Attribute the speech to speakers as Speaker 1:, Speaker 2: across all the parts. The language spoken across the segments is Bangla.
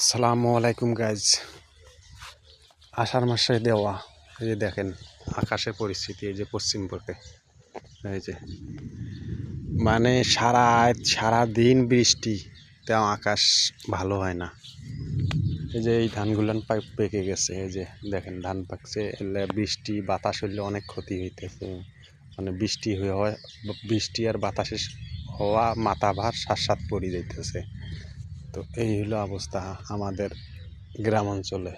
Speaker 1: আসসালামু আলাইকুম গাইজ। আষাঢ় মাসে দেওয়া এই যে দেখেন আকাশের পরিস্থিতি, এই যে পশ্চিম পথে এই যে মানে সারা দিন বৃষ্টি, তেও আকাশ ভালো হয় না। এই যে এই ধানগুলান পেকে গেছে, এই যে দেখেন ধান পাকছে, এলে বৃষ্টি বাতাস হইলে অনেক ক্ষতি হইতেছে। মানে বৃষ্টি আর বাতাসে হওয়া মাথা ভার সাত পড়ে যাইতেছে। তো এই হলো অবস্থা আমাদের গ্রাম অঞ্চলে।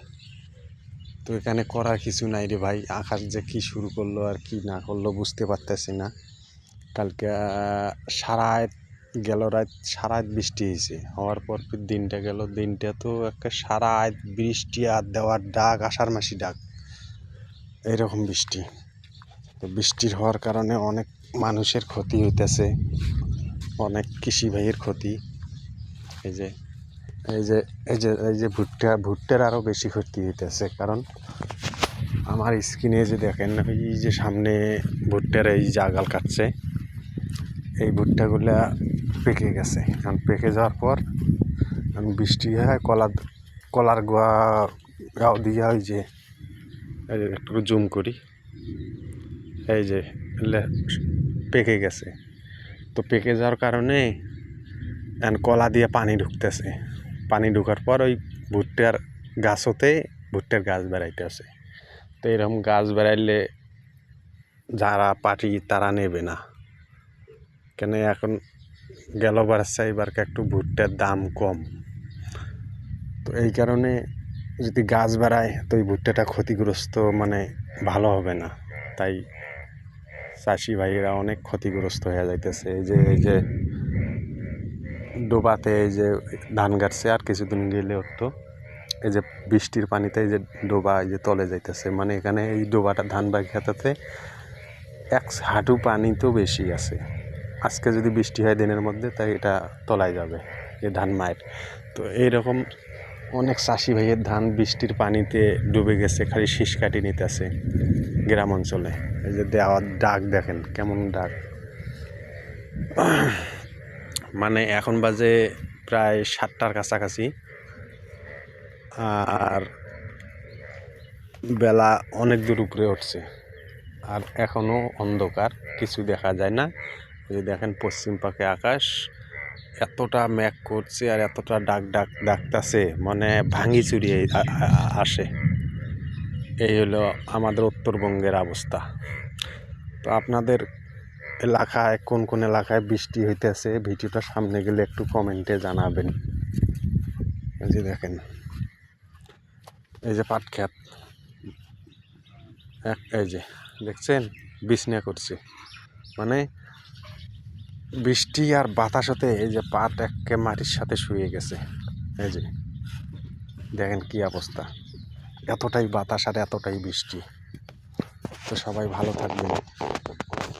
Speaker 1: তো এখানে করার কিছু নাই রে ভাই, আকাশ যে কি শুরু করলো আর কি না করলো বুঝতে পারতেছি না। কালকে সারা রাত বৃষ্টি হয়েছে, হওয়ার পর দিনটা গেল, দিনটা তো একটা সারা রাত বৃষ্টি আর দেওয়ার ডাক, আষাঢ় মাসি ডাক, এইরকম বৃষ্টি। তো বৃষ্টির হওয়ার কারণে অনেক মানুষের ক্ষতি হইতেছে, অনেক কৃষি ভাইয়ের ক্ষতি। এই যে এই যে এই যে এই যে ভুট্টার আরও বেশি ক্ষতি হইতেছে, কারণ আমার স্ক্রিনে যে দেখেন এই যে সামনে ভুট্টার এই জাগাল কাটছে, এই ভুট্টাগুলা পেকে গেছে। কারণ পেকে যাওয়ার পর বৃষ্টি হয়, কলার গাও দিয়ে ওই যে একটু জুম করি, এই যে পেকে গেছে। তো পেকে যাওয়ার কারণে কলা দিয়ে পানি ঢুকতেছে, পানি ঢুকার পর ওই ভুট্টার গাছ বেড়াইতে আছে। তো এরকম গাছ বেড়াইলে যারা পার্টি তারা নেবে না, কেন এখন গেল বাড়ছে, এবারকে একটু ভুট্টার দাম কম। তো এই কারণে যদি গাছ বাড়ায় তো এই ভুট্টাটা ক্ষতিগ্রস্ত, মানে ভালো হবে না। তাই চাষি ভাইয়েরা অনেক ক্ষতিগ্রস্ত হয়ে যাইতেছে। এই যে ডোবাতে এই যে ধান গাড়ছে, আর কিছুদিন গেলে তো এই যে বৃষ্টির পানিতে এই যে ডোবা এই যে তলে যাইতেছে, মানে এখানে এই ডোবাটা ধান বাড়ি খেতাতে এক হাঁটু পানি তো বেশি আছে। আজকে যদি বৃষ্টি হয় দিনের মধ্যে, তাই এটা তলায় যাবে এই ধান মায়ের। তো এইরকম অনেক চাষি ভাইয়ের ধান বৃষ্টির পানিতে ডুবে গেছে, খালি শীষ কাটি নিতেছে গ্রাম অঞ্চলে। এই যে দেওয়ার ডাক দেখেন কেমন ডাক, মানে এখন বাজে প্রায় 7টার কাছাকাছি, আর বেলা অনেক দূর উপরে উঠছে, আর এখনও অন্ধকার, কিছু দেখা যায় না। এই দেখেন পশ্চিম পাকে আকাশ এতটা মেঘ করছে আর এতটা ডাকতাছে, মানে ভাঙি চুরিয়ে আসে। এই হলো আমাদের উত্তরবঙ্গের অবস্থা। তো আপনাদের এলাকায় কোন এলাকায় বৃষ্টি হইতেছে, ভিডিওটা সামনে গেলে একটু কমেন্টে জানাবেন। এই যে দেখেন এই যে পাট ক্ষেত, এই যে দেখছেন বিছনা করছে, মানে বৃষ্টি আর বাতাস হতে এই যে পাট একে মাটির সাথে শুয়ে গেছে। এই যে দেখেন কি অবস্থা, এতটাই বাতাস আর এতটাই বৃষ্টি। তো সবাই ভালো থাকবেন।